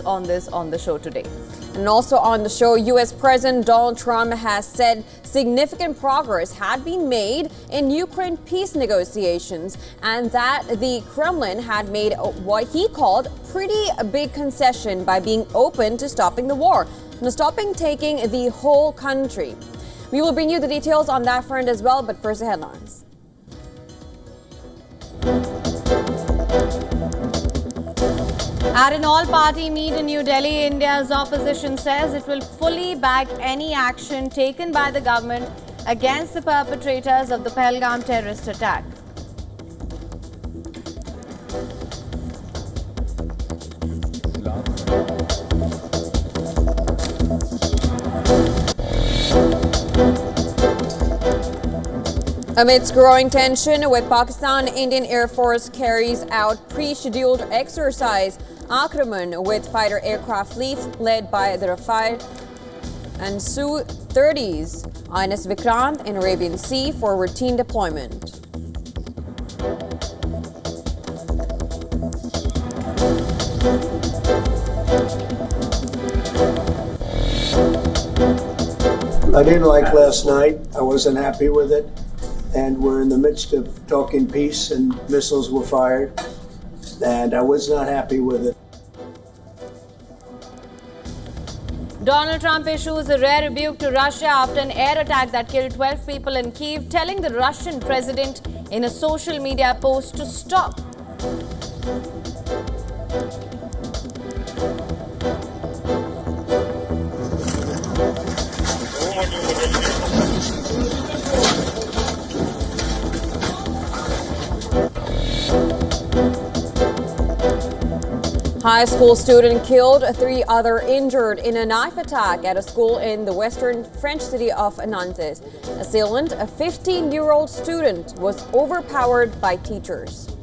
on this on the show today. And also on the show, U.S. President Donald Trump has said significant progress had been made in Ukraine peace negotiations and that the Kremlin had made what he called pretty big concession by being open to stopping the war, to stopping taking the whole country. We will bring you the details on that front as well, but first the headlines. At an all-party meet in New Delhi, India's opposition says it will fully back any action taken by the government against the perpetrators of the Pahalgam terrorist attack. Amidst growing tension with Pakistan, Indian Air Force carries out pre-scheduled exercise Akraman with fighter aircraft fleets led by the Rafale and Su-30s INS Vikrant in Arabian Sea for routine deployment. I didn't like last night. I wasn't happy with it. And we're in the midst of talking peace and missiles were fired. And I was not happy with it. Donald Trump issues a rare rebuke to Russia after an air attack that killed 12 people in Kyiv, telling the Russian president in a social media post to stop. High school student killed, 3 other injured in a knife attack at a school in the western French city of Nantes. Assailant, a 15-year-old student, was overpowered by teachers.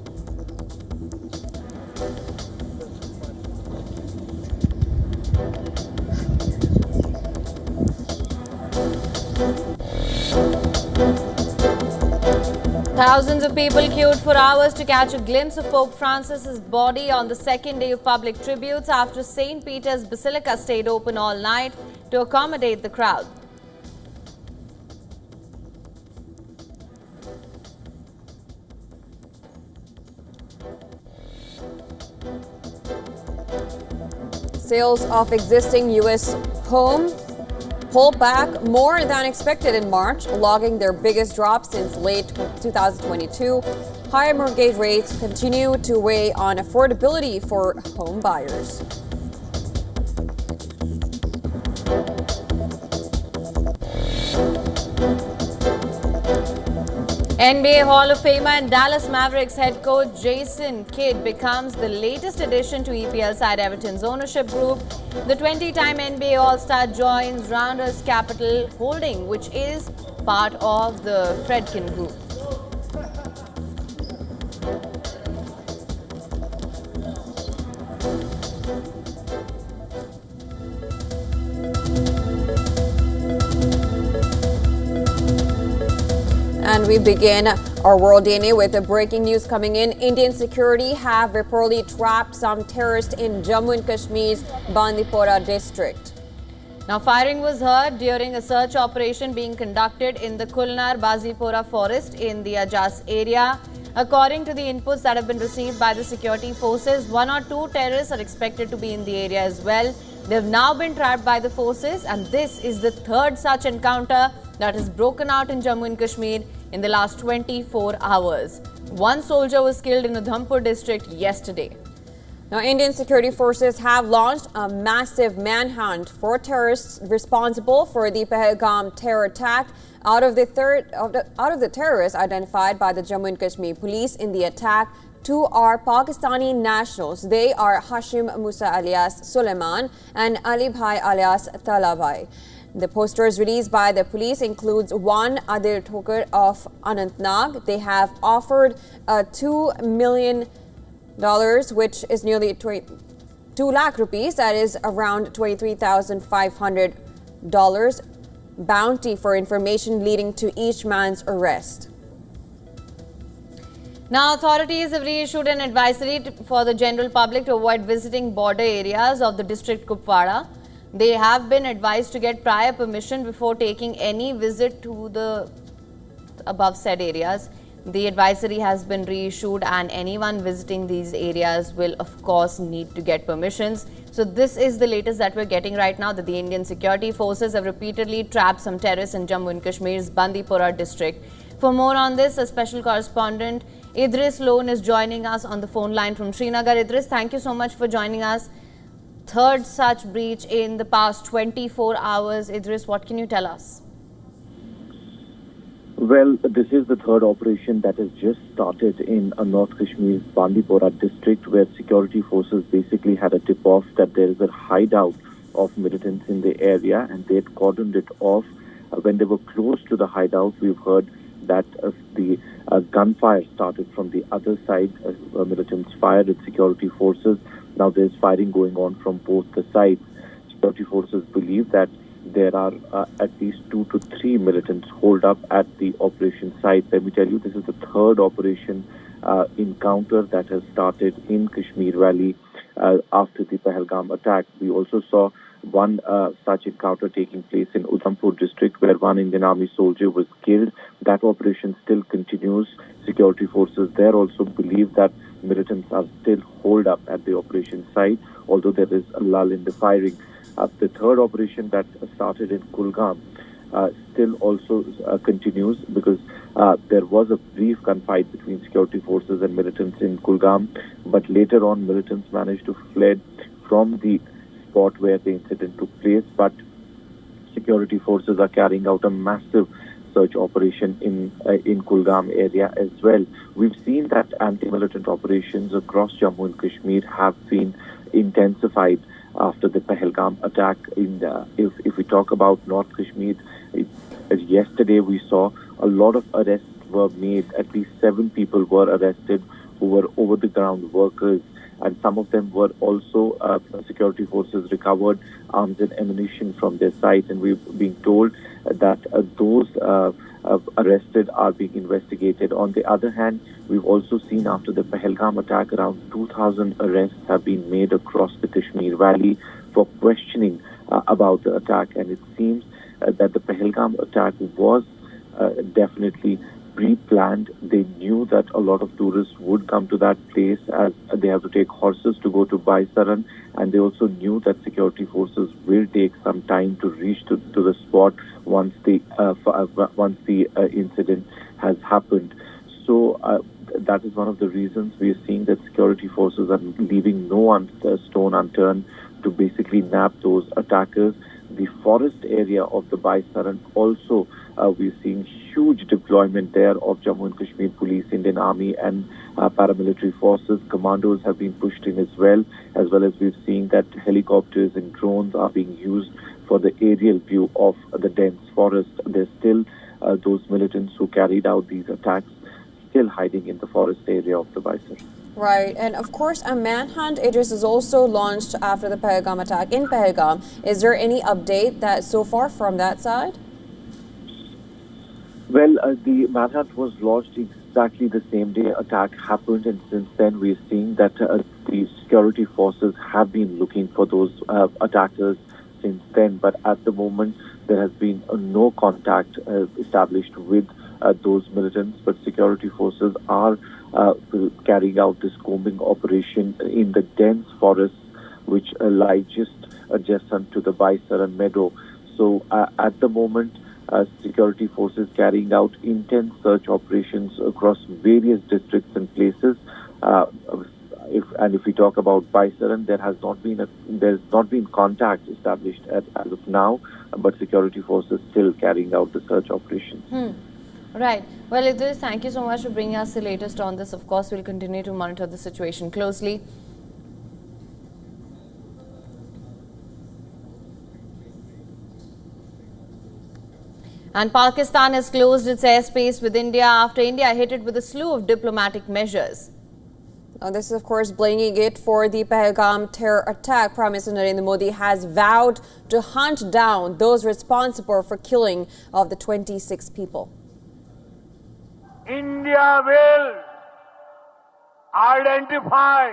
Thousands of people queued for hours to catch a glimpse of Pope Francis's body on the second day of public tributes after St. Peter's Basilica stayed open all night to accommodate the crowd. Sales of existing U.S. home pulled back more than expected in March, logging their biggest drop since late 2022. Higher mortgage rates continue to weigh on affordability for home buyers. NBA Hall of Famer and Dallas Mavericks head coach Jason Kidd becomes the latest addition to EPL side Everton's ownership group. The 20-time NBA All-Star joins Rounders Capital Holding, which is part of the Fredkin Group. And we begin our World DNA with the breaking news coming in. Indian security have reportedly trapped some terrorists in Jammu and Kashmir's Bandipora district. Now, firing was heard during a search operation being conducted in the Kulnar Bazipora forest in the Ajas area. According to the inputs that have been received by the security forces, 1 or 2 terrorists are expected to be in the area as well. They have now been trapped by the forces, and this is the 3rd such encounter that has broken out in Jammu and Kashmir in the last 24 hours. 1 soldier was killed in Udhampur district yesterday. Now, Indian security forces have launched a massive manhunt for terrorists responsible for the Pahalgam terror attack. Out of the terrorists identified by the Jammu and Kashmir police in the attack, 2 are Pakistani nationals. They are Hashim Musa alias Suleiman and Ali Bhai alias Talabai. The posters released by the police includes one Adir Thokar of Anantnag. They have offered $2 million, which is nearly 2 lakh rupees, that is around $23,500 bounty for information leading to each man's arrest. Now, authorities have reissued an advisory for the general public to avoid visiting border areas of the district Kupwara. They have been advised to get prior permission before taking any visit to the above said areas. The advisory has been reissued and anyone visiting these areas will of course need to get permissions. So this is the latest that we're getting right now, that the Indian security forces have repeatedly trapped some terrorists in Jammu and Kashmir's Bandipora district. For more on this, a special correspondent Idris Lone is joining us on the phone line from Srinagar. Idris, thank you so much for joining us. Third such breach in the past 24 hours. Idris, what can you tell us? Well, this is the third operation that has just started in North Kashmir's Bandipora district, where security forces basically had a tip-off that there is a hideout of militants in the area, and they had cordoned it off. When they were close to the hideout, we've heard that the gunfire started from the other side. Militants fired at security forces. Now there's fighting going on from both the sides. Security forces believe that there are at least 2 to 3 militants holed up at the operation site. Let me tell you, this is the third operation encounter that has started in Kashmir Valley after the Pahalgam attack. We also saw one such encounter taking place in Udhampur district, where one Indian Army soldier was killed. That operation still continues. Security forces there also believe that militants are still holed up at the operation site, although there is a lull in the firing. The third operation that started in Kulgam still also continues, because there was a brief gunfight between security forces and militants in Kulgam, but later on militants managed to fled from the spot where the incident took place. But security forces are carrying out a massive search operation in Kulgam area as well. We've seen that anti-militant operations across Jammu and Kashmir have been intensified after the Pahalgam attack. If we talk about North Kashmir, yesterday we saw a lot of arrests were made. At least 7 people were arrested who were over-the-ground workers, and some of them were also security forces recovered arms and ammunition from their site, and we've been told that those arrested are being investigated. On the other hand, we've also seen after the Pahalgam attack, around 2,000 arrests have been made across the Kashmir Valley for questioning about the attack, and it seems that the Pahalgam attack was definitely pre-planned. They knew that a lot of tourists would come to that place, as they have to take horses to go to Baisaran, and they also knew that security forces will take some time to reach to the spot once the incident has happened. So that is one of the reasons we are seeing that security forces are leaving no stone unturned to basically nab those attackers. The forest area of the Baisaran also, we're seeing huge deployment there of Jammu and Kashmir Police, Indian Army and paramilitary forces. Commandos have been pushed in as well as we've seen that helicopters and drones are being used for the aerial view of the dense forest. There's still those militants who carried out these attacks still hiding in the forest area of the Baisaran. Right, and of course a manhunt, Idris, is also launched after the Pahalgam attack in Pahalgam. Is there any update that so far from that side? Well, the manhunt was launched exactly the same day attack happened, and since then we're seeing that the security forces have been looking for those attackers since then. But at the moment, there has been no contact established with those militants, but security forces are carrying out this combing operation in the dense forests which lie just adjacent to the Baisaran meadow. So at the moment, security forces carrying out intense search operations across various districts and places. If we talk about Baisaran, there's not been contact established as of now, but security forces still carrying out the search operations. Right. Well, Idris, thank you so much for bringing us the latest on this. Of course, we'll continue to monitor the situation closely. And Pakistan has closed its airspace with India after India hit it with a slew of diplomatic measures. Now, this is, of course, blaming it for the Pahalgam terror attack. Prime Minister Narendra Modi has vowed to hunt down those responsible for killing of the 26 people. India will identify,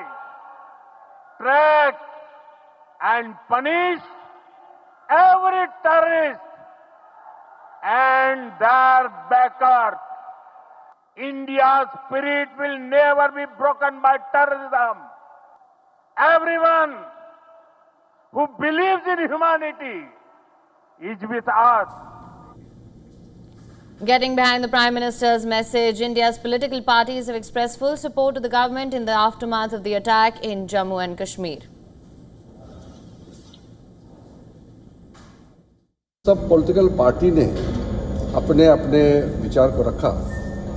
track, and punish every terrorist and their backers. India's spirit will never be broken by terrorism. Everyone who believes in humanity is with us. Getting behind the Prime Minister's message, India's political parties have expressed full support to the government in the aftermath of the attack in Jammu and Kashmir. सब political party ने अपने अपने विचार को रखा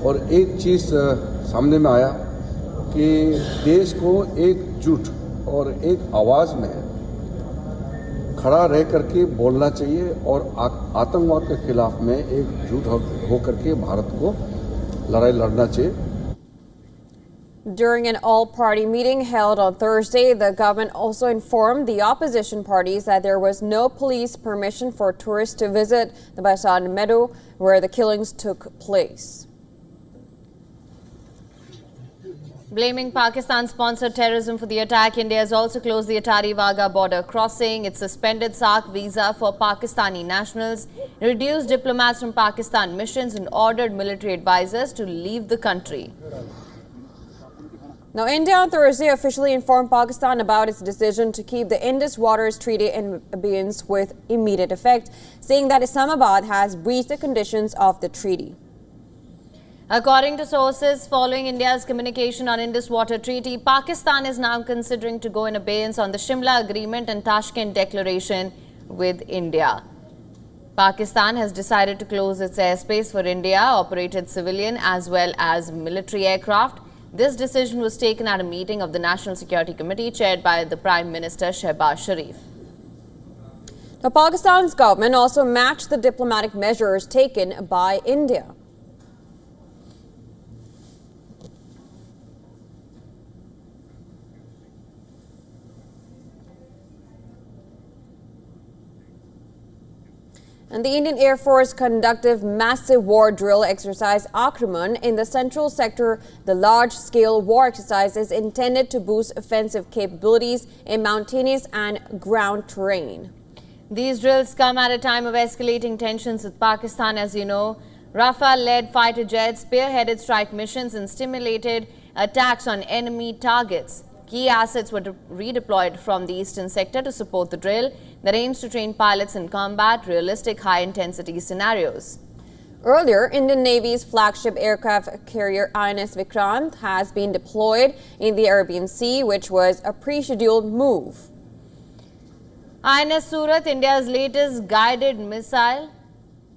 और एक चीज़ सामने में आया कि देश को एकजुट और एक आवाज़ में खड़ा रह करके बोलना चाहिए और आतंकवाद के खिलाफ में एकजुट हो करके भारत को लड़ाई लड़ना चाहिए. During an all-party meeting held on Thursday, the government also informed the opposition parties that there was no police permission for tourists to visit the Baisan Meadow where the killings took place. Blaming Pakistan-sponsored terrorism for the attack, India has also closed the Atari-Wagah border crossing. It suspended SAARC visa for Pakistani nationals, reduced diplomats from Pakistan missions, and ordered military advisors to leave the country. Now, India on Thursday officially informed Pakistan about its decision to keep the Indus Waters Treaty in abeyance with immediate effect, saying that Islamabad has breached the conditions of the treaty. According to sources, following India's communication on Indus Water Treaty, Pakistan is now considering to go in abeyance on the Shimla Agreement and Tashkent Declaration with India. Pakistan has decided to close its airspace for India-operated civilian as well as military aircraft. This decision was taken at a meeting of the National Security Committee chaired by the Prime Minister Shehbaz Sharif. Now, Pakistan's government also matched the diplomatic measures taken by India. And the Indian Air Force conducted massive war drill exercise Akraman in the central sector. The large-scale war exercise is intended to boost offensive capabilities in mountainous and ground terrain. These drills come at a time of escalating tensions with Pakistan. As you know, Rafale-led fighter jets spearheaded strike missions and stimulated attacks on enemy targets. Key assets were redeployed from the eastern sector to support the drill that aims to train pilots in combat realistic high-intensity scenarios. Earlier, Indian Navy's flagship aircraft carrier INS Vikrant has been deployed in the Arabian Sea, which was a pre-scheduled move. INS Surat, India's latest guided missile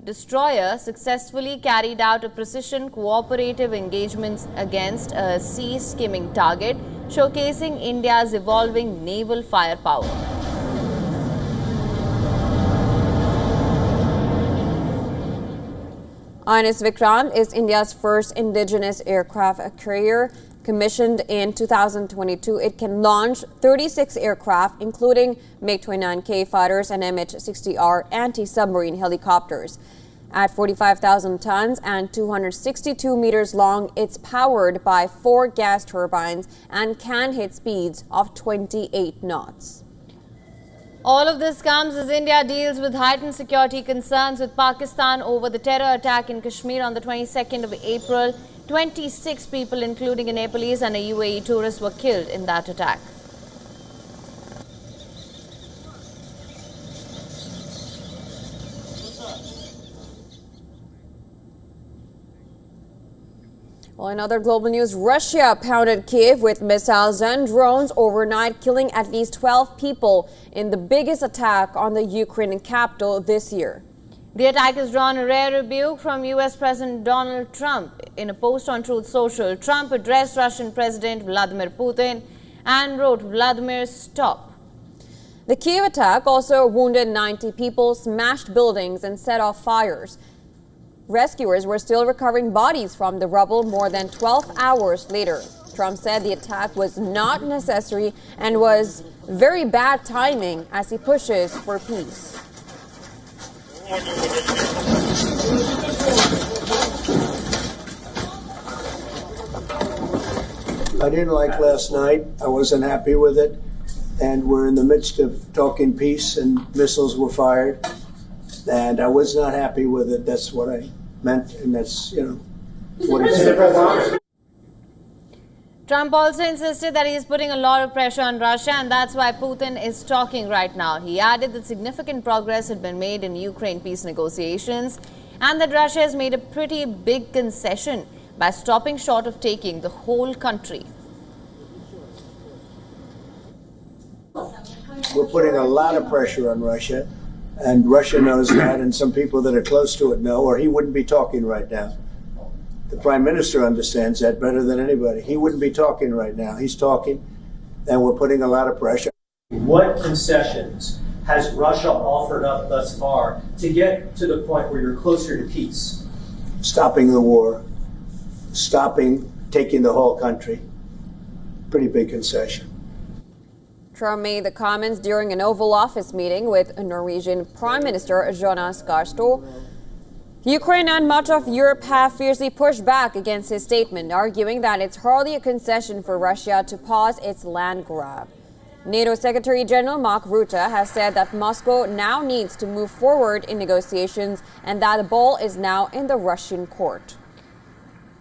destroyer, successfully carried out a precision cooperative engagement against a sea-skimming target, showcasing India's evolving naval firepower. INS Vikrant is India's first indigenous aircraft carrier. Commissioned in 2022, it can launch 36 aircraft, including MiG-29K fighters and MH-60R anti-submarine helicopters. At 45,000 tons and 262 meters long, it's powered by 4 gas turbines and can hit speeds of 28 knots. All of this comes as India deals with heightened security concerns with Pakistan over the terror attack in Kashmir on the 22nd of April. 26 people, including a Nepalese and a UAE tourist, were killed in that attack. Well, in other global news, Russia pounded Kiev with missiles and drones overnight, killing at least 12 people in the biggest attack on the Ukrainian capital this year. The attack has drawn a rare rebuke from U.S. President Donald Trump. In a post on Truth Social, Trump addressed Russian President Vladimir Putin and wrote, "Vladimir, stop." The Kiev attack also wounded 90 people, smashed buildings, and set off fires. Rescuers were still recovering bodies from the rubble more than 12 hours later. Trump said the attack was not necessary and was very bad timing as he pushes for peace. I didn't like last night. I wasn't happy with it. And we're in the midst of talking peace, and missiles were fired. And I was not happy with it. That's what I meant, and that's, what it said. Trump also insisted that he is putting a lot of pressure on Russia, and that's why Putin is talking right now. He added that significant progress had been made in Ukraine peace negotiations and that Russia has made a pretty big concession by stopping short of taking the whole country. We're putting a lot of pressure on Russia, and Russia knows that, and some people that are close to it know, or he wouldn't be talking right now. The Prime Minister understands that better than anybody. He wouldn't be talking right now. He's talking, and we're putting a lot of pressure. What concessions has Russia offered up thus far to get to the point where you're closer to peace? Stopping the war, stopping taking the whole country. Pretty big concession. Trump made the comments during an Oval Office meeting with Norwegian Prime Minister Jonas Gahr Store. Ukraine and much of Europe have fiercely pushed back against his statement, arguing that it's hardly a concession for Russia to pause its land grab. NATO Secretary General Mark Rutte has said that Moscow now needs to move forward in negotiations and that the ball is now in the Russian court.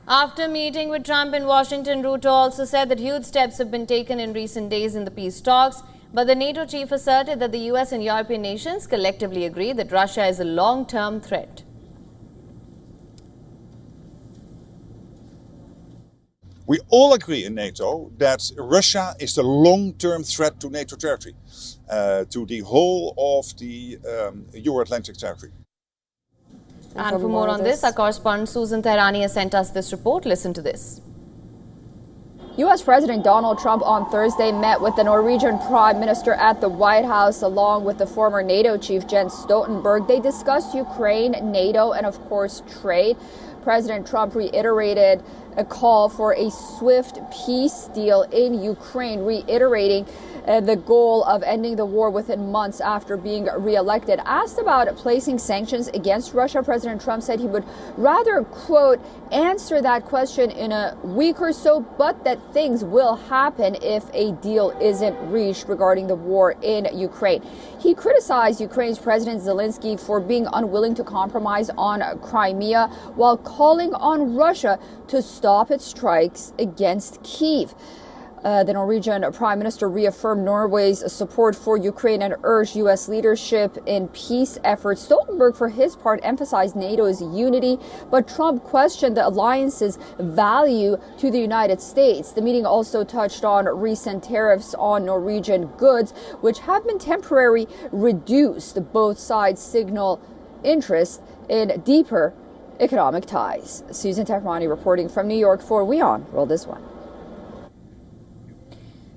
After meeting with Trump in Washington, Rutte also said that huge steps have been taken in recent days in the peace talks, but the NATO chief asserted that the US and European nations collectively agree that Russia is a long-term threat. We all agree in NATO that Russia is the long-term threat to NATO territory, to the whole of the Euro-Atlantic territory. And for more on this, our correspondent Susan Tehrani has sent us this report. Listen to this. U.S. President Donald Trump on Thursday met with the Norwegian Prime Minister at the White House along with the former NATO chief Jens Stoltenberg. They discussed Ukraine, NATO, and of course trade. President Trump reiterated a call for a swift peace deal in Ukraine, reiterating the goal of ending the war within months after being reelected. Asked about placing sanctions against Russia, President Trump said he would rather, quote, answer that question in a week or so, but that things will happen if a deal isn't reached regarding the war in Ukraine. He criticized Ukraine's President Zelensky for being unwilling to compromise on Crimea while calling on Russia to stop its strikes against Kyiv. The Norwegian Prime Minister reaffirmed Norway's support for Ukraine and urged U.S. leadership in peace efforts. Stoltenberg, for his part, emphasized NATO's unity, but Trump questioned the alliance's value to the United States. The meeting also touched on recent tariffs on Norwegian goods, which have been temporarily reduced. Both sides signal interest in deeper economic ties. Susan Tehrani reporting from New York for WION World is One.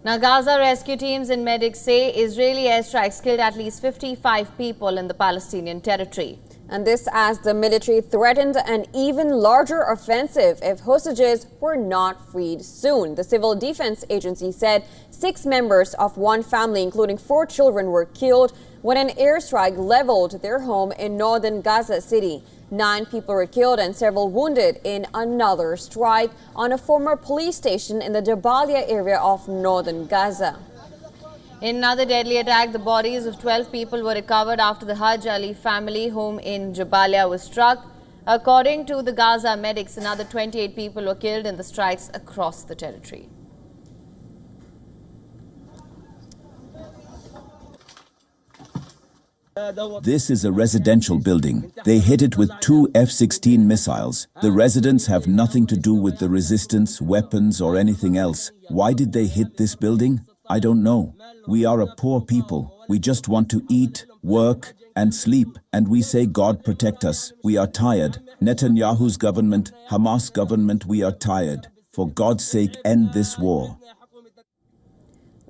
Now, Gaza rescue teams and medics say Israeli airstrikes killed at least 55 people in the Palestinian territory. And this as the military threatened an even larger offensive if hostages were not freed soon. The Civil Defense Agency said 6 members of one family, including 4 children, were killed when an airstrike leveled their home in northern Gaza City. 9 people were killed and several wounded in another strike on a former police station in the Jabalia area of northern Gaza. In another deadly attack, the bodies of 12 people were recovered after the Hajj Ali family home in Jabalia was struck. According to the Gaza medics, another 28 people were killed in the strikes across the territory. This is a residential building. They hit it with 2 F-16 missiles. The residents have nothing to do with the resistance, weapons, or anything else. Why did they hit this building? I don't know. We are a poor people. We just want to eat, work, and sleep. And we say God protect us. We are tired. Netanyahu's government, Hamas government, we are tired. For God's sake, end this war.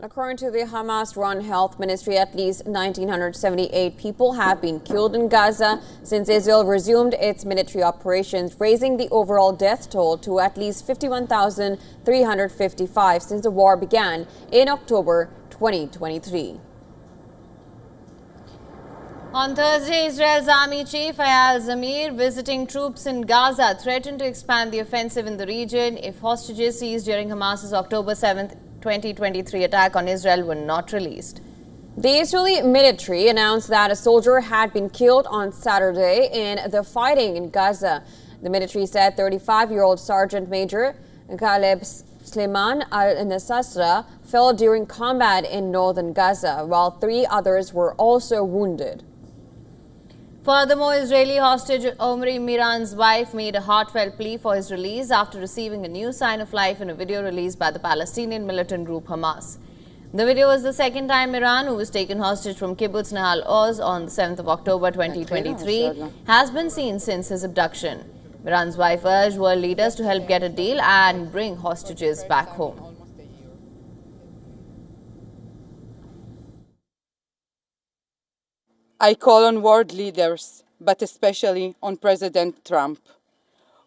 According to the Hamas-run health ministry, at least 1,978 people have been killed in Gaza since Israel resumed its military operations, raising the overall death toll to at least 51,355 since the war began in October 2023. On Thursday, Israel's army chief Eyal Zamir, visiting troops in Gaza, threatened to expand the offensive in the region if hostages seized during Hamas's October 7, 2023 attack on Israel were not released. The Israeli military announced that a soldier had been killed on Saturday in the fighting in Gaza. The military said 35-year-old Sergeant Major Caleb Sleiman al-Nasasra fell during combat in northern Gaza, while 3 others were also wounded. Furthermore, Israeli hostage Omri Miran's wife made a heartfelt plea for his release after receiving a new sign of life in a video released by the Palestinian militant group Hamas. The video was the second time Miran, who was taken hostage from Kibbutz Nahal Oz on the 7th of October 2023, has been seen since his abduction. Miran's wife urged world leaders to help get a deal and bring hostages back home. I call on world leaders, but especially on President Trump,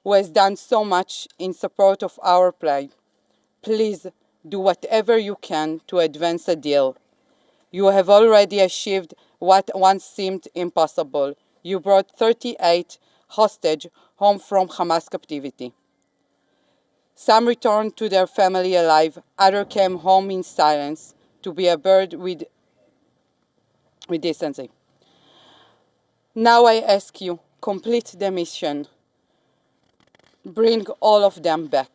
who has done so much in support of our plight. Please do whatever you can to advance a deal. You have already achieved what once seemed impossible. You brought 38 hostages home from Hamas captivity. Some returned to their family alive, others came home in silence to be buried with decency. Now I ask you, complete the mission. Bring all of them back.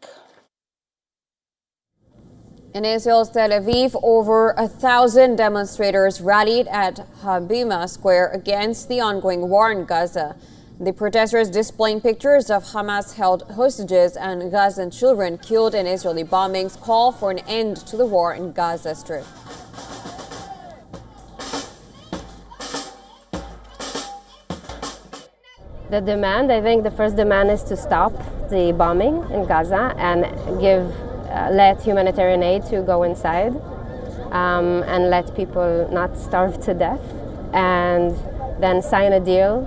In Israel's Tel Aviv, over 1,000 demonstrators rallied at Habima Square against the ongoing war in Gaza. The protesters, displaying pictures of Hamas-held hostages and Gazan children killed in Israeli bombings, call for an end to the war in Gaza Strip. The demand, I think the first demand is to stop the bombing in Gaza and let humanitarian aid to go inside and let people not starve to death, and then sign a deal,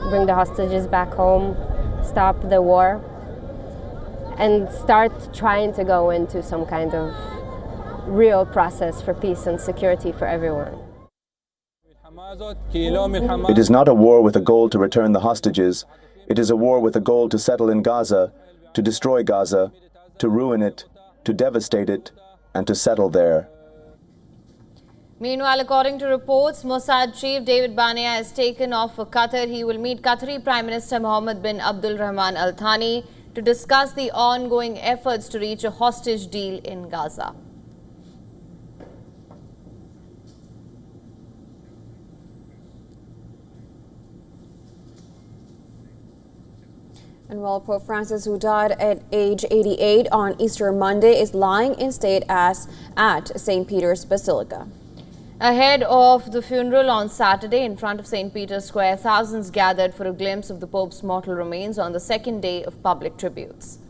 bring the hostages back home, stop the war, and start trying to go into some kind of real process for peace and security for everyone. It is not a war with a goal to return the hostages. It is a war with a goal to settle in Gaza, to destroy Gaza, to ruin it, to devastate it, and to settle there. Meanwhile, according to reports, Mossad chief David Barnea has taken off for Qatar. He will meet Qatari Prime Minister Mohammed bin Abdul Rahman Al Thani to discuss the ongoing efforts to reach a hostage deal in Gaza. And while Pope Francis, who died at age 88 on Easter Monday, is lying in state at St. Peter's Basilica. Ahead of the funeral on Saturday in front of St. Peter's Square, thousands gathered for a glimpse of the Pope's mortal remains on the second day of public tributes.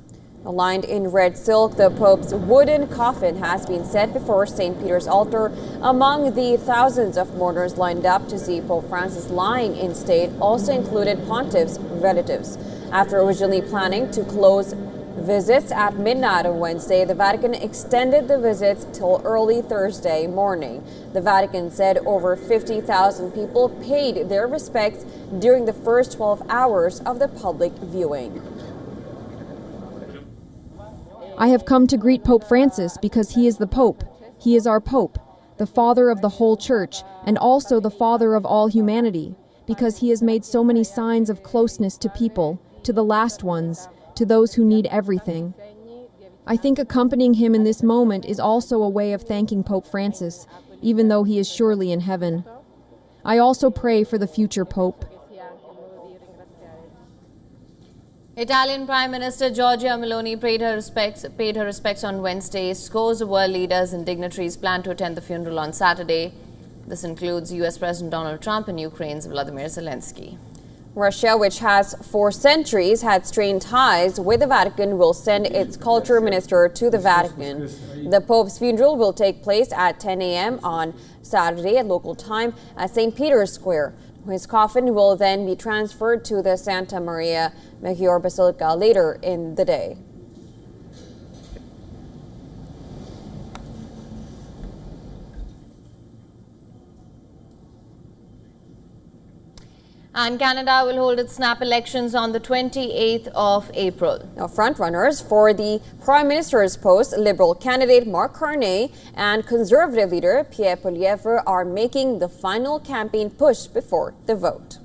Lined in red silk, the Pope's wooden coffin has been set before St. Peter's altar. Among the thousands of mourners lined up to see Pope Francis lying in state also included pontiffs' relatives. After originally planning to close visits at midnight on Wednesday, the Vatican extended the visits till early Thursday morning. The Vatican said over 50,000 people paid their respects during the first 12 hours of the public viewing. I have come to greet Pope Francis because he is the Pope. He is our Pope, the Father of the whole Church, and also the Father of all humanity, because he has made so many signs of closeness to people, to the last ones, to those who need everything. I think accompanying him in this moment is also a way of thanking Pope Francis, even though he is surely in heaven. I also pray for the future Pope. Italian Prime Minister Giorgia Meloni paid her respects on Wednesday. Scores of world leaders and dignitaries plan to attend the funeral on Saturday. This includes U.S. President Donald Trump and Ukraine's Vladimir Zelensky. Russia, which has for centuries had strained ties with the Vatican, will send its culture minister to the Vatican. The Pope's funeral will take place at 10 a.m. on Saturday at local time at St. Peter's Square. His coffin will then be transferred to the Santa Maria Maggiore Basilica later in the day. And Canada will hold its snap elections on the 28th of April. Now, frontrunners for the Prime Minister's post, Liberal candidate Mark Carney and Conservative leader Pierre Poilievre are making the final campaign push before the vote.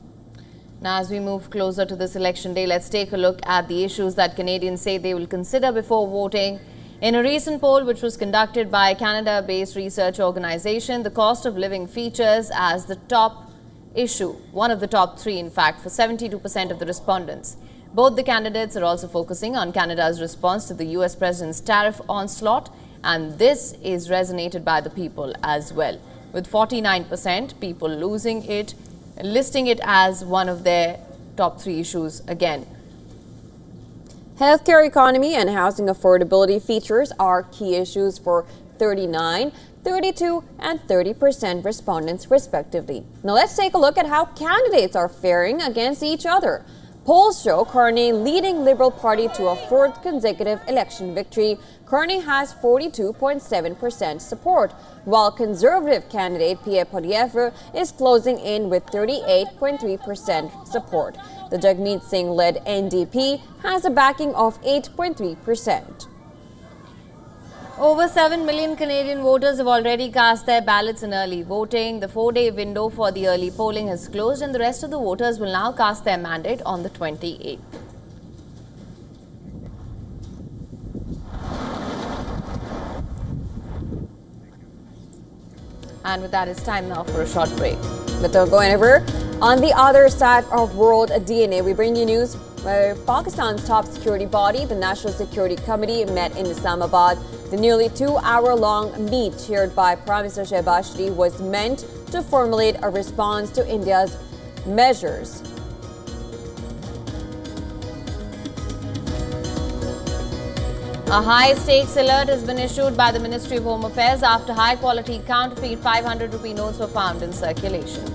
Now, as we move closer to this election day, let's take a look at the issues that Canadians say they will consider before voting. In a recent poll which was conducted by a Canada-based research organization, the cost of living features as the top issue, one of the top three, in fact, for 72% of the respondents. Both the candidates are also focusing on Canada's response to the US president's tariff onslaught, and this is resonated by the people as well, with 49% people listing it as one of their top three issues again. Healthcare economy and housing affordability features are key issues for 39%, 32% and 30% respondents respectively. Now let's take a look at how candidates are faring against each other. Polls show Carney leading Liberal Party to a fourth consecutive election victory. Carney has 42.7% support, while Conservative candidate Pierre Poilievre is closing in with 38.3% support. The Jagmeet Singh-led NDP has a backing of 8.3%. Over 7 million Canadian voters have already cast their ballots in early voting. The 4-day window for the early polling has closed, and the rest of the voters will now cast their mandate on the 28th. And with that, it's time now for a short break. But don't go anywhere. On the other side of World DNA, we bring you news where Pakistan's top security body, the National Security Committee, met in Islamabad. The nearly 2-hour-long meet chaired by Prime Minister Shehbaz Sharif was meant to formulate a response to India's measures. A high-stakes alert has been issued by the Ministry of Home Affairs after high-quality counterfeit 500 rupee notes were found in circulation.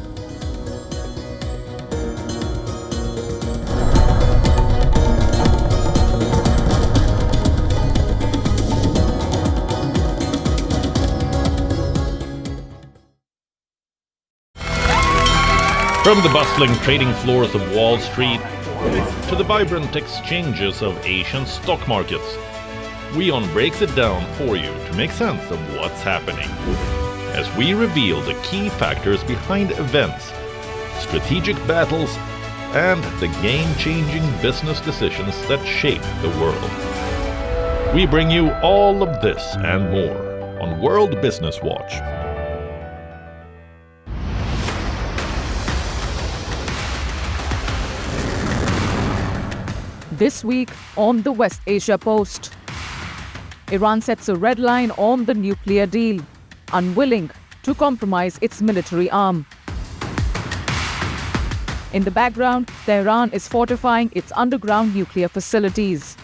From the bustling trading floors of Wall Street to the vibrant exchanges of Asian stock markets, WION breaks it down for you to make sense of what's happening, as we reveal the key factors behind events, strategic battles, and the game-changing business decisions that shape the world. We bring you all of this and more on World Business Watch. This week on the West Asia Post, Iran sets a red line on the nuclear deal, unwilling to compromise its military arm. In the background, Tehran is fortifying its underground nuclear facilities.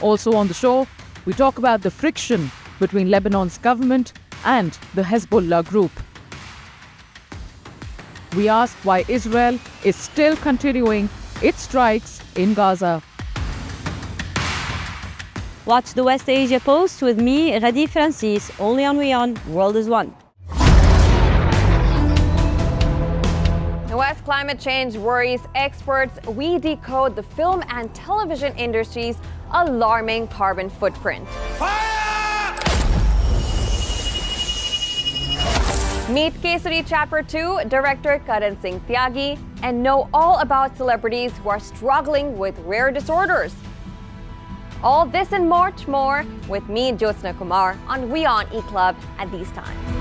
Also on the show, we talk about the friction between Lebanon's government and the Hezbollah group. We ask why Israel is still continuing its strikes in Gaza. Watch the West Asia Post with me, Radi Francis, only on WION, World is One. As climate change worries experts, we decode the film and television industry's alarming carbon footprint. Meet Kesari Chapter 2 director Karan Singh Tyagi and know all about celebrities who are struggling with rare disorders. All this and much more with me, Jyotsna Kumar, on WION eClub at these times.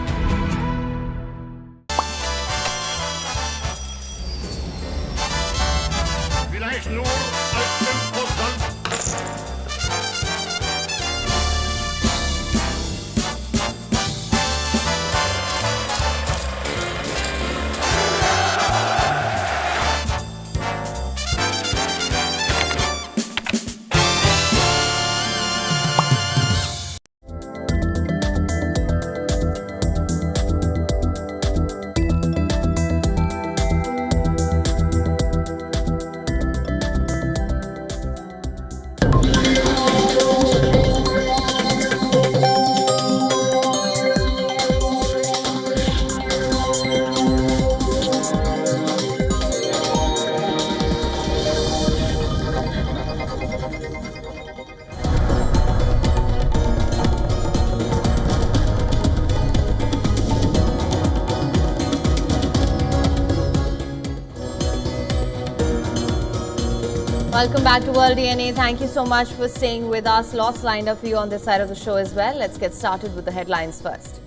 Welcome back to World DNA. Thank you so much for staying with us. Lots lined up for you on this side of the show as well. Let's get started with the headlines first.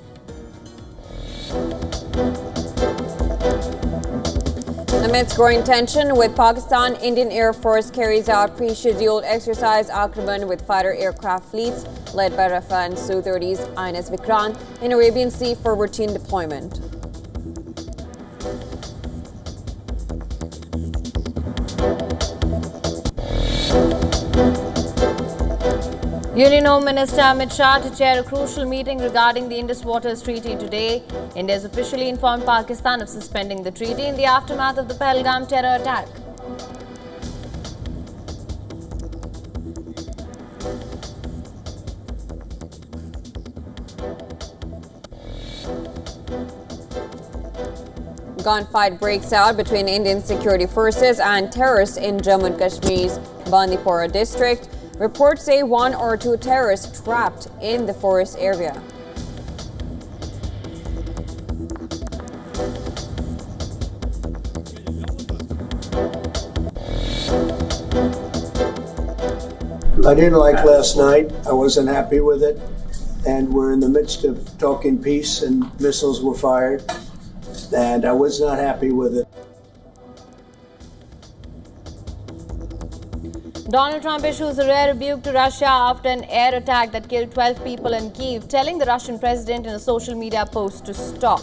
Amidst growing tension with Pakistan, Indian Air Force carries out pre-scheduled exercise Akraman with fighter aircraft fleets led by Rafale Su-30's INS Vikrant in Arabian Sea for routine deployment. Union Home Minister Amit Shah to chair a crucial meeting regarding the Indus Waters Treaty today. India has officially informed Pakistan of suspending the treaty in the aftermath of the Pahalgam terror attack. Gunfight breaks out between Indian security forces and terrorists in Jammu and Kashmir's Bandipora district. Reports say one or two terrorists trapped in the forest area. I didn't like last night. I wasn't happy with it. And we're in the midst of talking peace and missiles were fired. And I was not happy with it. Donald Trump issues a rare rebuke to Russia after an air attack that killed 12 people in Kyiv, telling the Russian president in a social media post to stop.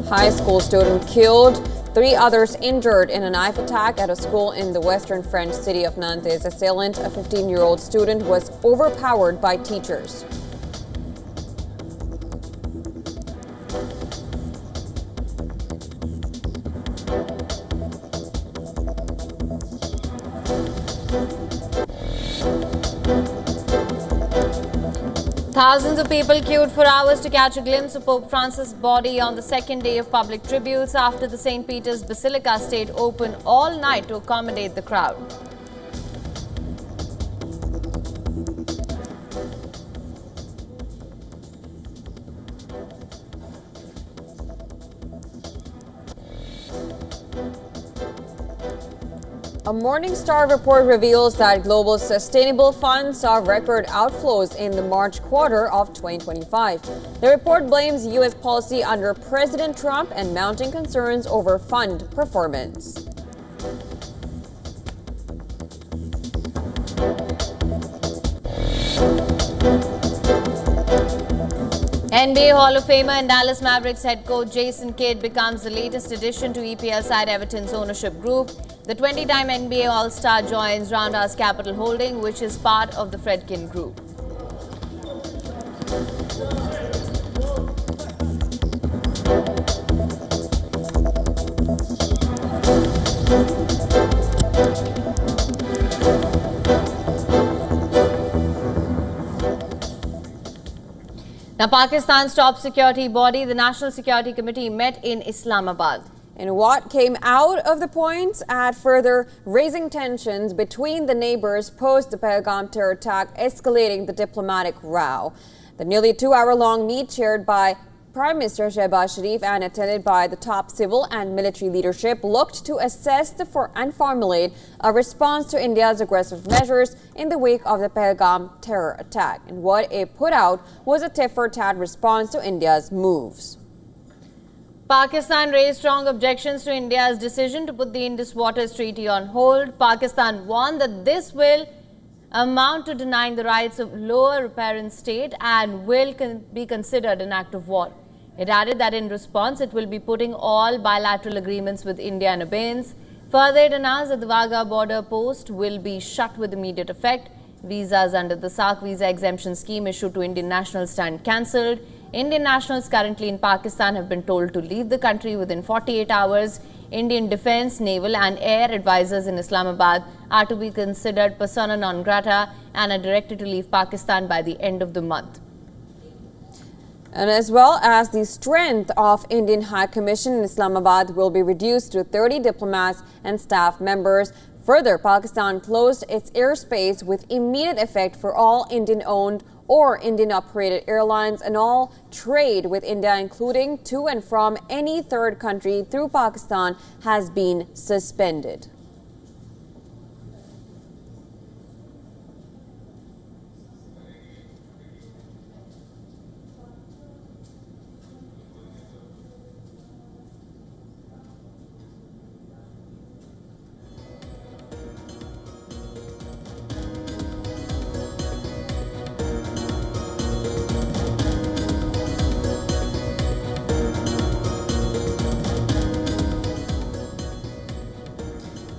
High school student killed, 3 others injured in a knife attack at a school in the western French city of Nantes. Assailant, a 15-year-old student, was overpowered by teachers. Thousands of people queued for hours to catch a glimpse of Pope Francis' body on the second day of public tributes after the St. Peter's Basilica stayed open all night to accommodate the crowd. A Morning Star report reveals that global sustainable funds saw record outflows in the March quarter of 2025. The report blames U.S. policy under President Trump and mounting concerns over fund performance. NBA Hall of Famer and Dallas Mavericks head coach Jason Kidd becomes the latest addition to EPL side Everton's ownership group. The 20-time NBA All-Star joins Roundhouse Capital Holding, which is part of the Fredkin Group. Now, Pakistan's top security body, the National Security Committee, met in Islamabad. And what came out of the points at further raising tensions between the neighbors post the Pahalgam terror attack, escalating the diplomatic row. The nearly 2-hour-long meet chaired by Prime Minister Shehbaz Sharif and attended by the top civil and military leadership looked to assess and formulate a response to India's aggressive measures in the wake of the Pahalgam terror attack. And what it put out was a tit-for-tat response to India's moves. Pakistan raised strong objections to India's decision to put the Indus Waters Treaty on hold. Pakistan warned that this will amount to denying the rights of lower riparian state and will be considered an act of war. It added that in response, it will be putting all bilateral agreements with India in abeyance. Further, it announced that the Wagah border post will be shut with immediate effect. Visas under the SAARC visa exemption scheme issued to Indian nationals stand cancelled. Indian nationals currently in Pakistan have been told to leave the country within 48 hours. Indian defense, naval and air advisors in Islamabad are to be considered persona non grata and are directed to leave Pakistan by the end of the month. And as well as the strength of Indian High Commission in Islamabad will be reduced to 30 diplomats and staff members. Further, Pakistan closed its airspace with immediate effect for all Indian-owned or Indian-operated airlines, and all trade with India, including to and from any third country through Pakistan, has been suspended.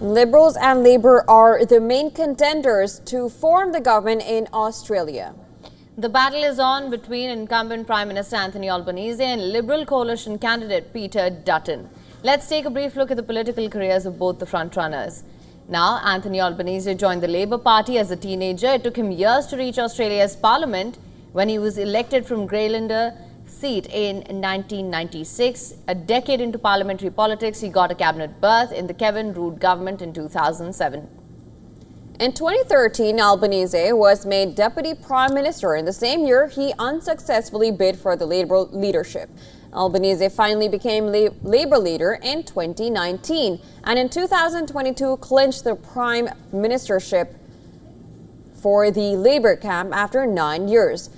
Liberals and Labour are the main contenders to form the government in Australia. The battle is on between incumbent Prime Minister Anthony Albanese and Liberal coalition candidate Peter Dutton. Let's take a brief look at the political careers of both the frontrunners. Now, Anthony Albanese joined the Labour Party as a teenager. It took him years to reach Australia's parliament when he was elected from Greylander seat in 1996. A decade into parliamentary politics, he got a cabinet berth in the Kevin Rudd government in 2007. In 2013, Albanese was made Deputy Prime Minister. In the same year, he unsuccessfully bid for the Labour leadership. Albanese finally became Labour leader in 2019 and in 2022 clinched the Prime Ministership for the Labour camp after 9 years.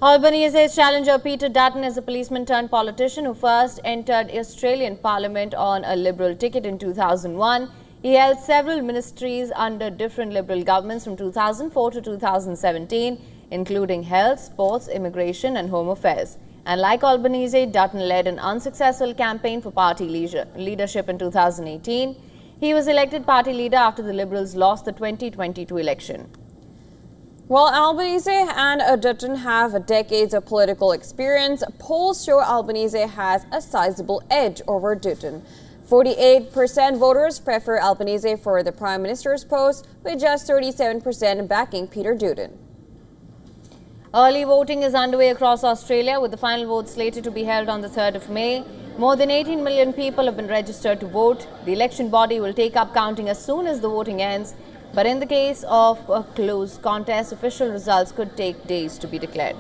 Albanese's challenger Peter Dutton is a policeman-turned-politician who first entered Australian Parliament on a Liberal ticket in 2001. He held several ministries under different Liberal governments from 2004 to 2017, including health, sports, immigration and home affairs. And like Albanese, Dutton led an unsuccessful campaign for party leadership in 2018. He was elected party leader after the Liberals lost the 2022 election. While Albanese and Dutton have decades of political experience, polls show Albanese has a sizable edge over Dutton. 48% voters prefer Albanese for the Prime Minister's post, with just 37% backing Peter Dutton. Early voting is underway across Australia, with the final vote slated to be held on the 3rd of May. More than 18 million people have been registered to vote. The election body will take up counting as soon as the voting ends. But in the case of a close contest, official results could take days to be declared.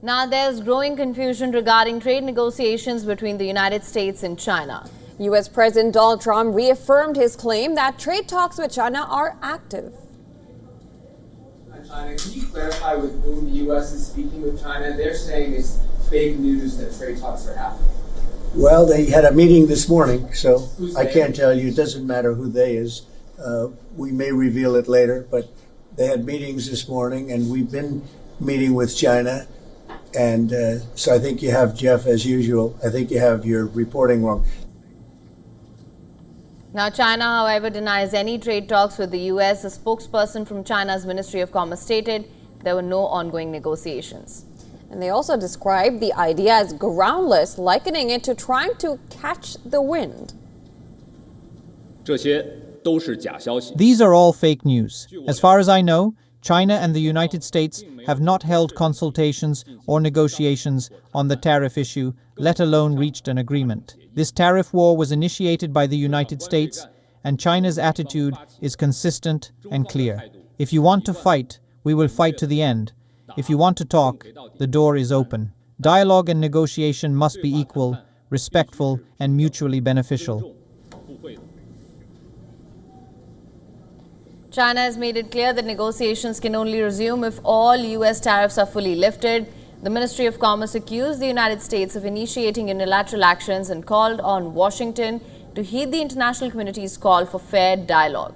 Now, there's growing confusion regarding trade negotiations between the United States and China. U.S. President Donald Trump reaffirmed his claim that trade talks with China are active. China, can you clarify with whom the U.S. is speaking with China? They're saying it's fake news that trade talks are happening. Well, they had a meeting this morning, so I can't tell you. It doesn't matter who they is. We may reveal it later, but they had meetings this morning, and we've been meeting with China. And so I think you have, Jeff, as usual, I think you have your reporting wrong. Now, China, however, denies any trade talks with the U.S. A spokesperson from China's Ministry of Commerce stated there were no ongoing negotiations. And they also described the idea as groundless, likening it to trying to catch the wind. These are all fake news. As far as I know, China and the United States have not held consultations or negotiations on the tariff issue, let alone reached an agreement. This tariff war was initiated by the United States, and China's attitude is consistent and clear. If you want to fight, we will fight to the end. If you want to talk, the door is open. Dialogue and negotiation must be equal, respectful, and mutually beneficial. China has made it clear that negotiations can only resume if all U.S. tariffs are fully lifted. The Ministry of Commerce accused the United States of initiating unilateral actions and called on Washington to heed the international community's call for fair dialogue.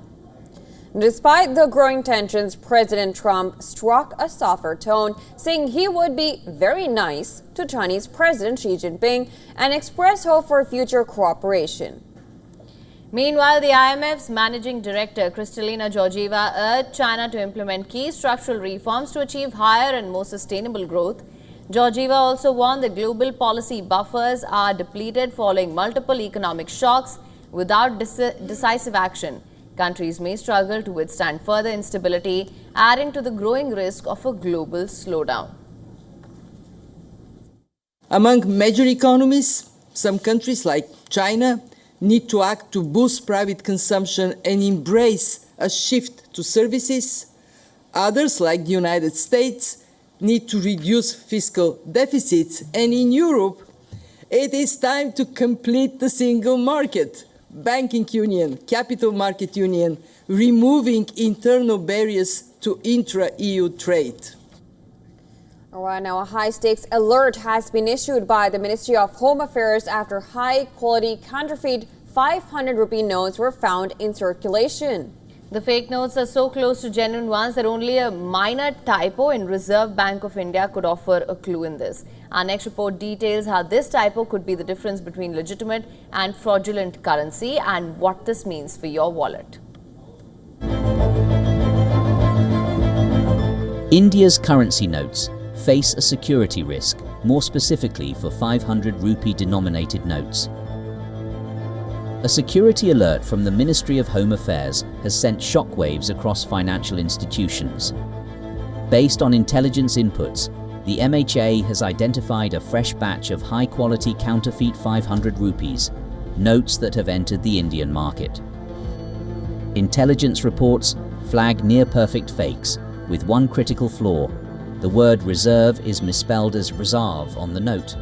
Despite the growing tensions, President Trump struck a softer tone, saying he would be very nice to Chinese President Xi Jinping and expressed hope for future cooperation. Meanwhile, the IMF's managing director, Kristalina Georgieva, urged China to implement key structural reforms to achieve higher and more sustainable growth. Georgieva also warned that global policy buffers are depleted following multiple economic shocks. Without decisive action, countries may struggle to withstand further instability, adding to the growing risk of a global slowdown. Among major economies, some countries like China need to act to boost private consumption and embrace a shift to services. Others, like the United States, need to reduce fiscal deficits. And in Europe, it is time to complete the single market, banking union, capital market union, removing internal barriers to intra-EU trade. All right, now a high-stakes alert has been issued by the Ministry of Home Affairs after high-quality counterfeit 500 rupee notes were found in circulation. The fake notes are so close to genuine ones that only a minor typo in Reserve Bank of India could offer a clue in this. Our next report details how this typo could be the difference between legitimate and fraudulent currency and what this means for your wallet. India's currency notes face a security risk, more specifically for 500 rupee denominated notes. A security alert from the Ministry of Home Affairs has sent shockwaves across financial institutions. Based on intelligence inputs, the MHA has identified a fresh batch of high-quality counterfeit 500 rupees, notes that have entered the Indian market. Intelligence reports flag near-perfect fakes, with one critical flaw. The word reserve is misspelled as reserve on the note.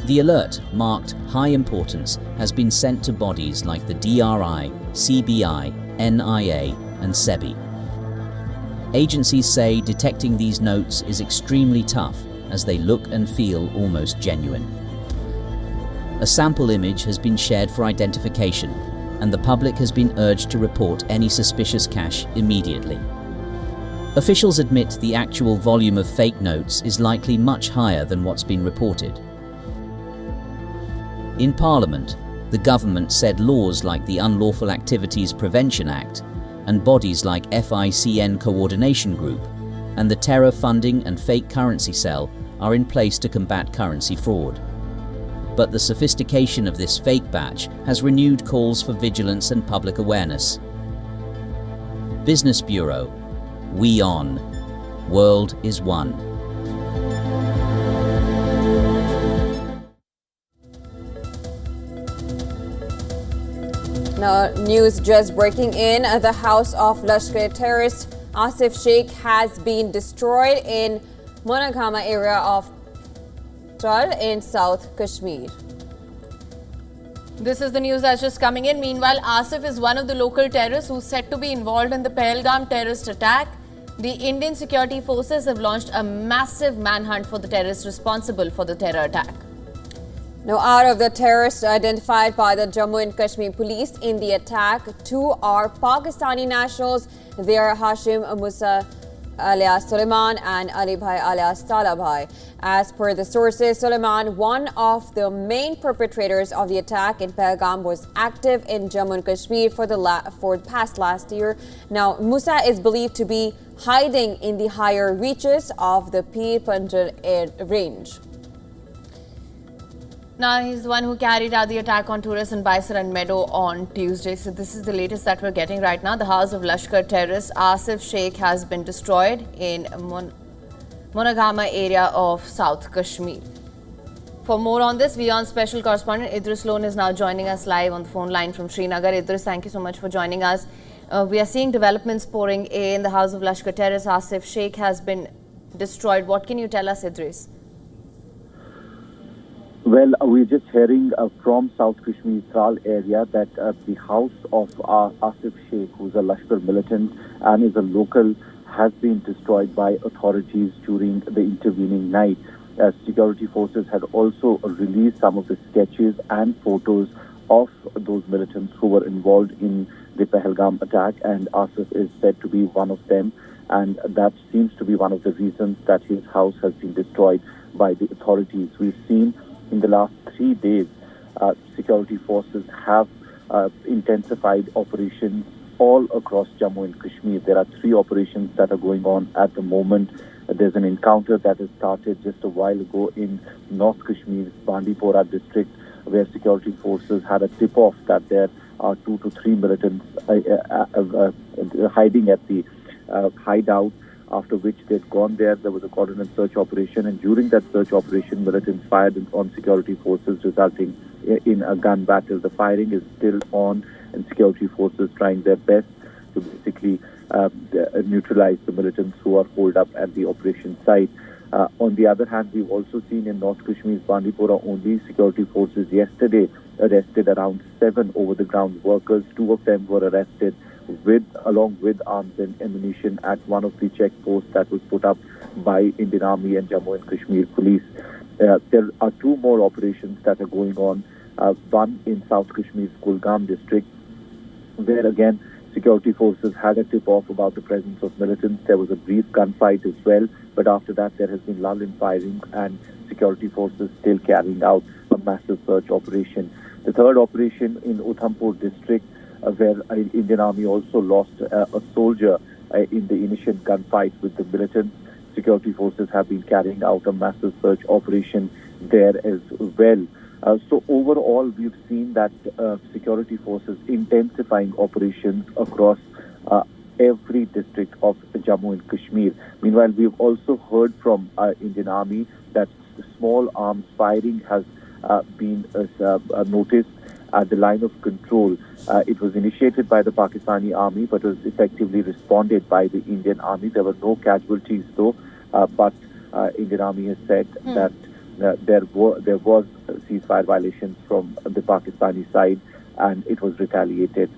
The alert, marked high importance, has been sent to bodies like the DRI, CBI, NIA and SEBI. Agencies say detecting these notes is extremely tough as they look and feel almost genuine. A sample image has been shared for identification, and the public has been urged to report any suspicious cash immediately. Officials admit the actual volume of fake notes is likely much higher than what's been reported. In Parliament, the government said laws like the Unlawful Activities Prevention Act and bodies like FICN Coordination Group and the Terror Funding and Fake Currency Cell are in place to combat currency fraud. But the sophistication of this fake batch has renewed calls for vigilance and public awareness. Business Bureau, WION, World is One. Now, news just breaking in. The house of Lashkar terrorist Asif Sheikh has been destroyed in Monagama area of Tral in South Kashmir. This is the news that's just coming in. Meanwhile, Asif is one of the local terrorists who's said to be involved in the Pahalgam terrorist attack. The Indian security forces have launched a massive manhunt for the terrorists responsible for the terror attack. Now, out of the terrorists identified by the Jammu and Kashmir police in the attack, 2 are Pakistani nationals. They are Hashim Musa alias Suleiman and Ali Bhai alias Talabhai. As per the sources, Suleiman, one of the main perpetrators of the attack in Pahalgam, was active in Jammu and Kashmir for the past last year. Now, Musa is believed to be hiding in the higher reaches of the Pir Panjal range. Now, he's the one who carried out the attack on tourists in Baisar and Meadow on Tuesday. So this is the latest that we're getting right now. The house of Lashkar terrorist Asif Sheikh has been destroyed in Monagama area of South Kashmir. For more on this, WION special correspondent Idris Lone is now joining us live on the phone line from Srinagar. Idris, thank you so much for joining us. We are seeing developments pouring in. The house of Lashkar terrorist Asif Sheikh has been destroyed. What can you tell us, Idris? Well, we're just hearing from South Kashmir Tral area that the house of Asif Sheikh, who's a Lashkar militant and is a local, has been destroyed by authorities during the intervening night. Security forces had also released some of the sketches and photos of those militants who were involved in the Pahalgam attack, and Asif is said to be one of them, and that seems to be one of the reasons that his house has been destroyed by the authorities. We've seen in the last 3 days, security forces have intensified operations all across Jammu and Kashmir. There are 3 operations that are going on at the moment. There's an encounter that has started just a while ago in North Kashmir's Bandipora district, where security forces had a tip-off that there are 2 to 3 militants hiding at the hideout, after which they'd gone there. There was a coordinated search operation, and during that search operation, militants fired on security forces, resulting in a gun battle. The firing is still on, and security forces trying their best to basically neutralize the militants who are holed up at the operation site. On the other hand, we've also seen in North Kashmir's Bandipora only, security forces yesterday arrested around 7 over-the-ground workers. 2 of them were arrested along with arms and ammunition at one of the checkposts that was put up by Indian Army and Jammu and Kashmir Police. There are 2 more operations that are going on. One in South Kashmir's Pahalgam district, where again security forces had a tip-off about the presence of militants. There was a brief gunfight as well, but after that there has been lull in firing, and security forces still carrying out a massive search operation. The third operation in Udhampur district, where Indian Army also lost a soldier in the initial gunfight with the militants. Security forces have been carrying out a massive search operation there as well. So overall, we've seen that security forces intensifying operations across every district of Jammu and Kashmir. Meanwhile, we've also heard from Indian Army that small arms firing has been noticed at the line of control. It was initiated by the Pakistani Army, but was effectively responded by the Indian Army. There were no casualties though, but Indian Army has said that there was ceasefire violations from the Pakistani side, and it was retaliated.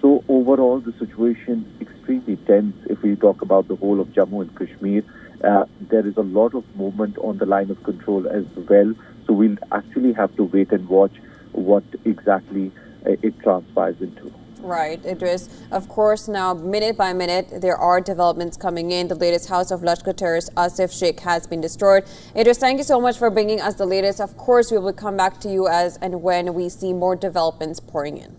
So overall, the situation is extremely tense. If we talk about the whole of Jammu and Kashmir, there is a lot of movement on the line of control as well. So we'll actually have to wait and watch what exactly it transpires into. Right, Idris. Of course, now minute by minute, there are developments coming in. The latest house of Lashkar terrorist Asif Sheikh has been destroyed. Idris, thank you so much for bringing us the latest. Of course, we will come back to you as and when we see more developments pouring in.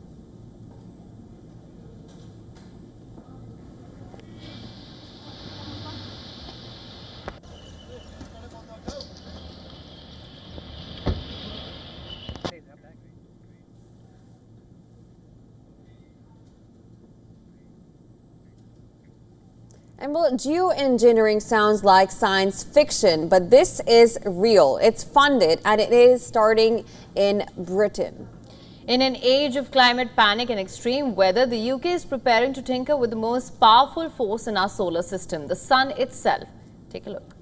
And well, geoengineering sounds like science fiction, but this is real. It's funded, and it is starting in Britain. In an age of climate panic and extreme weather, the UK is preparing to tinker with the most powerful force in our solar system, the sun itself. Take a look.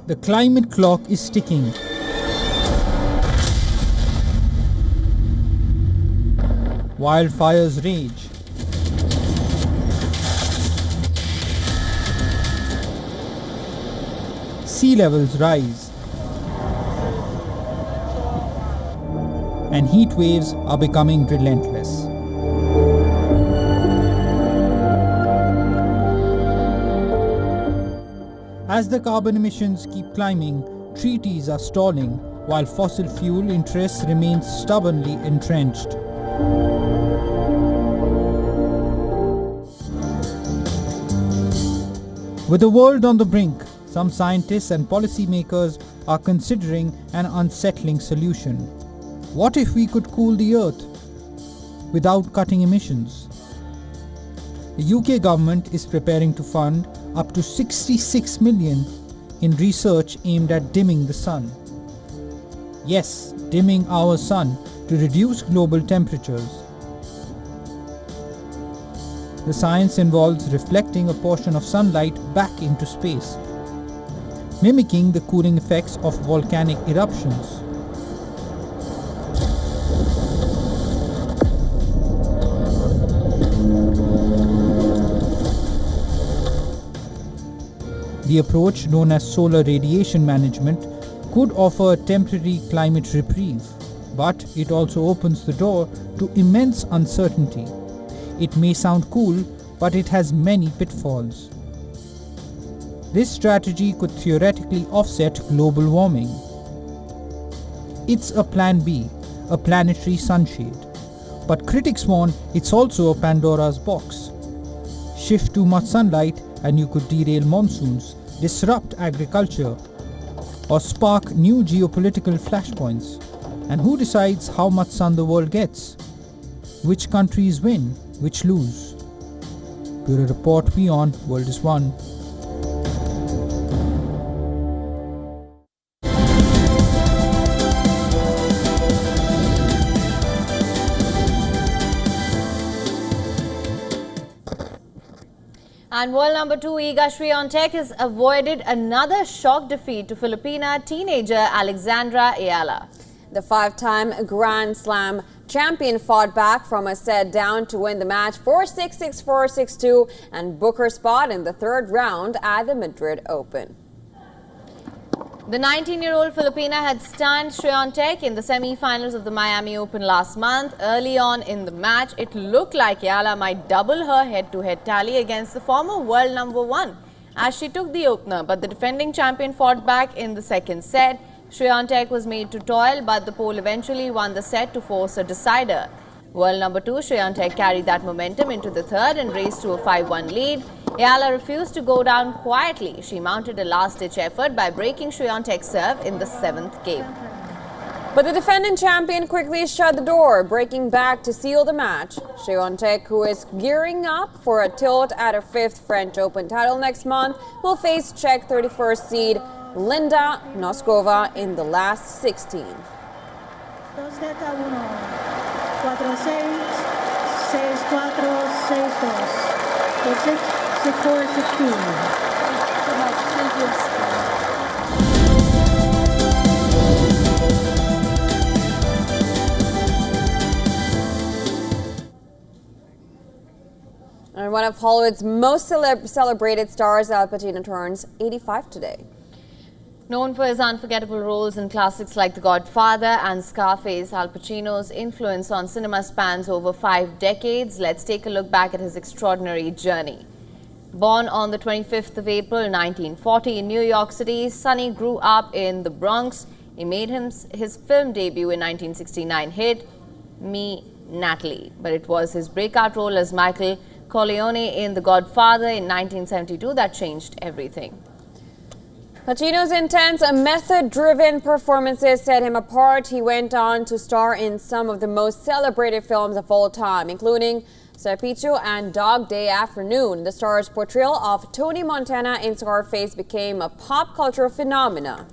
The climate clock is ticking. Wildfires rage. Sea levels rise, and heat waves are becoming relentless. As the carbon emissions keep climbing, treaties are stalling, while fossil fuel interests remain stubbornly entrenched. With the world on the brink, some scientists and policymakers are considering an unsettling solution. What if we could cool the earth without cutting emissions? The UK government is preparing to fund up to 66 million in research aimed at dimming the sun. Yes, dimming our sun to reduce global temperatures. The science involves reflecting a portion of sunlight back into space, mimicking the cooling effects of volcanic eruptions. The approach, known as solar radiation management, could offer a temporary climate reprieve, but it also opens the door to immense uncertainty. It may sound cool, but it has many pitfalls. This strategy could theoretically offset global warming. It's a plan B, a planetary sunshade. But critics warn it's also a Pandora's box. shift too much sunlight and you could derail monsoons, disrupt agriculture, or spark new geopolitical flashpoints. And who decides how much sun the world gets? Which countries win, which lose? Bureau Report, WION, World is One. And world number 2, Iga Swiatek has avoided another shock defeat to Filipina teenager Alexandra Ayala. The five-time Grand Slam champion fought back from a set down to win the match 4-6, 6-4, 6-2 and book her spot in the third round at the Madrid Open. The 19-year-old Filipina had stunned Swiatek in the semi-finals of the Miami Open last month. Early on in the match, it looked like Ayala might double her head-to-head tally against the former world number 1 as she took the opener. But the defending champion fought back in the second set. Swiatek was made to toil, but the Pole eventually won the set to force a decider. World number 2, Swiatek carried that momentum into the third and raced to a 5-1 lead. Ayala refused to go down quietly. She mounted a last-ditch effort by breaking Swiatek's serve in the 7th game. But the defending champion quickly shut the door, breaking back to seal the match. Swiatek, who is gearing up for a tilt at her 5th French Open title next month, will face Czech 31st seed Linda Noskova in the last 16. And one of Hollywood's most celebrated stars, Al Pacino, turns 85 today. Known for his unforgettable roles in classics like The Godfather and Scarface, Al Pacino's influence on cinema spans over 5 decades. Let's take a look back at his extraordinary journey. Born on the 25th of April 1940 in New York City, Sonny grew up in the Bronx. He made his film debut in 1969 hit Me, Natalie. But it was his breakout role as Michael Corleone in The Godfather in 1972 that changed everything. Pacino's intense, method-driven performances set him apart. He went on to star in some of the most celebrated films of all time, including Serpico and Dog Day Afternoon. The star's portrayal of Tony Montana in Scarface became a pop culture phenomenon.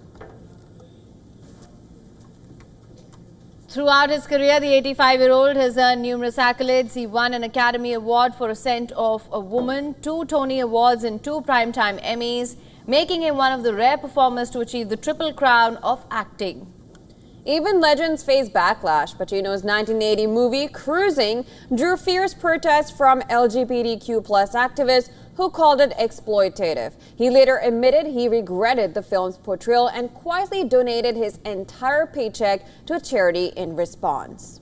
Throughout his career, the 85-year-old has earned numerous accolades. He won an Academy Award for Ascent of a Woman, 2 Tony Awards and 2 Primetime Emmys, making him one of the rare performers to achieve the triple crown of acting. Even legends face backlash. Pacino's 1980 movie Cruising drew fierce protests from LGBTQ+ activists who called it exploitative. He later admitted he regretted the film's portrayal and quietly donated his entire paycheck to a charity in response.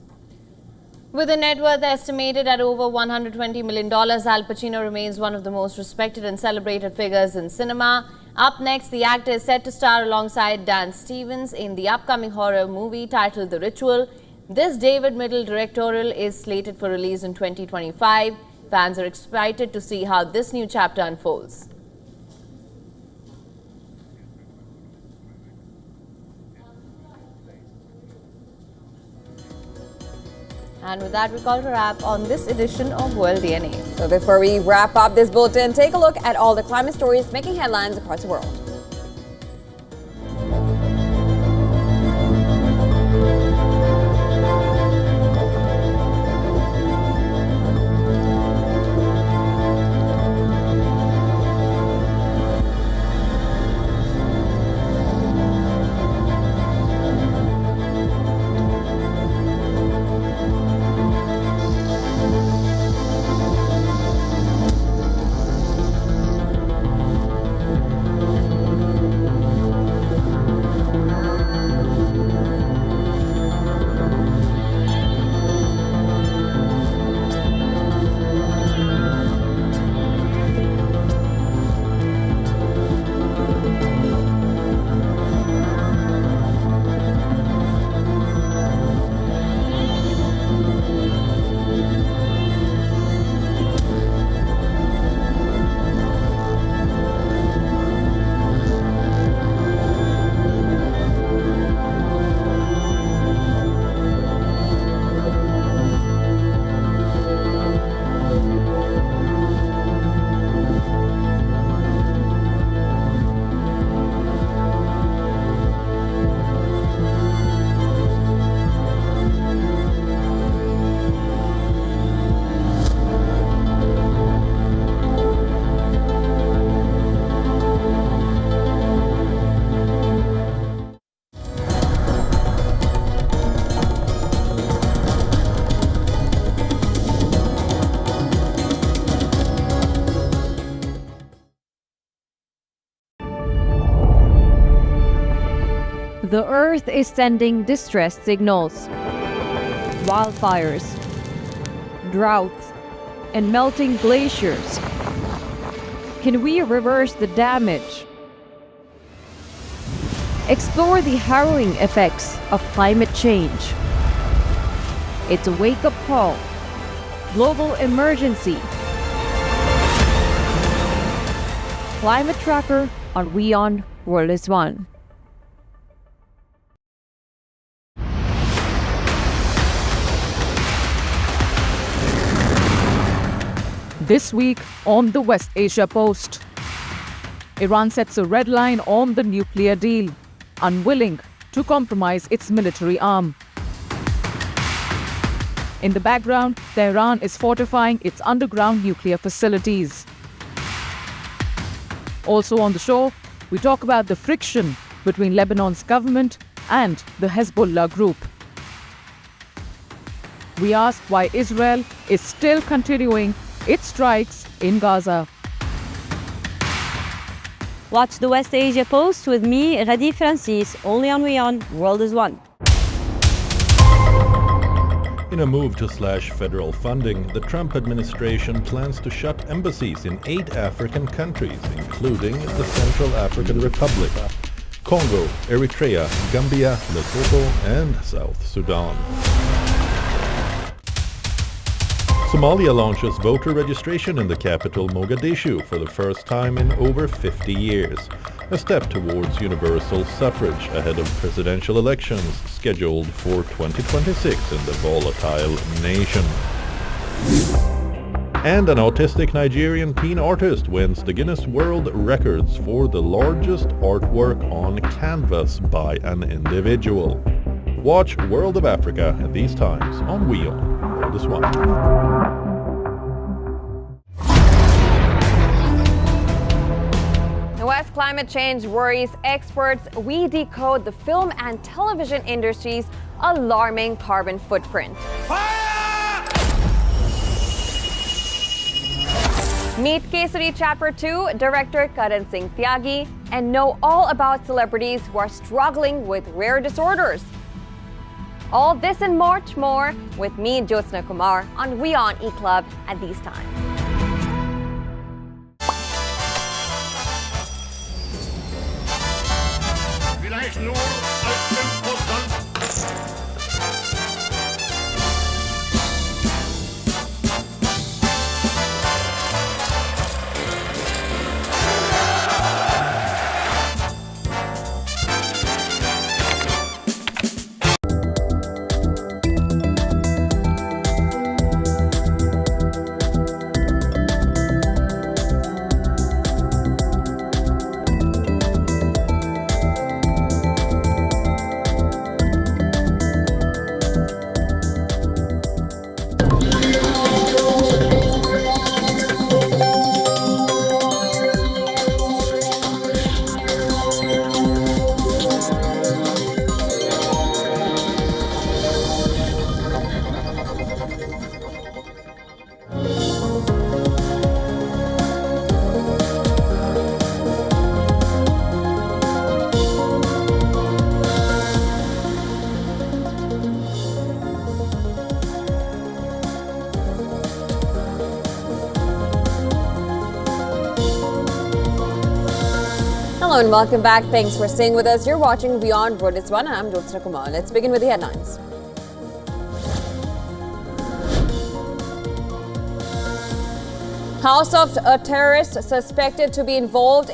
With a net worth estimated at over $120 million, Al Pacino remains one of the most respected and celebrated figures in cinema. Up next, the actor is set to star alongside Dan Stevens in the upcoming horror movie titled The Ritual. This David Middle directorial is slated for release in 2025. Fans are excited to see how this new chapter unfolds. And with that, we call it a wrap on this edition of World DNA. So before we wrap up this bulletin, take a look at all the climate stories making headlines across the world. The Earth is sending distress signals. Wildfires, droughts, and melting glaciers. Can we reverse the damage? Explore the harrowing effects of climate change. It's a wake-up call. Global emergency. Climate Tracker on WION World is One. This week on the West Asia Post, Iran sets a red line on the nuclear deal, unwilling to compromise its military arm. In the background, Tehran is fortifying its underground nuclear facilities. Also on the show, we talk about the friction between Lebanon's government and the Hezbollah group. We ask why Israel is still continuing its strikes in Gaza. Watch the West Asia Post with me, Radi Francis, only on WION World is One. In a move to slash federal funding, the Trump administration plans to shut embassies in 8 African countries, including the Central African Republic, Congo, Eritrea, Gambia, Lesotho, and South Sudan. Somalia launches voter registration in the capital Mogadishu for the first time in over 50 years, a step towards universal suffrage ahead of presidential elections scheduled for 2026 in the volatile nation. And an autistic Nigerian teen artist wins the Guinness World Records for the largest artwork on canvas by an individual. Watch World of Africa at these times on WION World is One. As climate change worries experts, we decode the film and television industry's alarming carbon footprint. Meet Kesari Chapter 2 director Karan Singh Tyagi and know all about celebrities who are struggling with rare disorders. All this and much more with me, Jyotsna Kumar, on WION eClub at these times. Hello and welcome back. Thanks for staying with us. You're watching WION World is One and I'm Jyotsna Kumar. Let's begin with the headlines. House of a terrorist suspected to be involved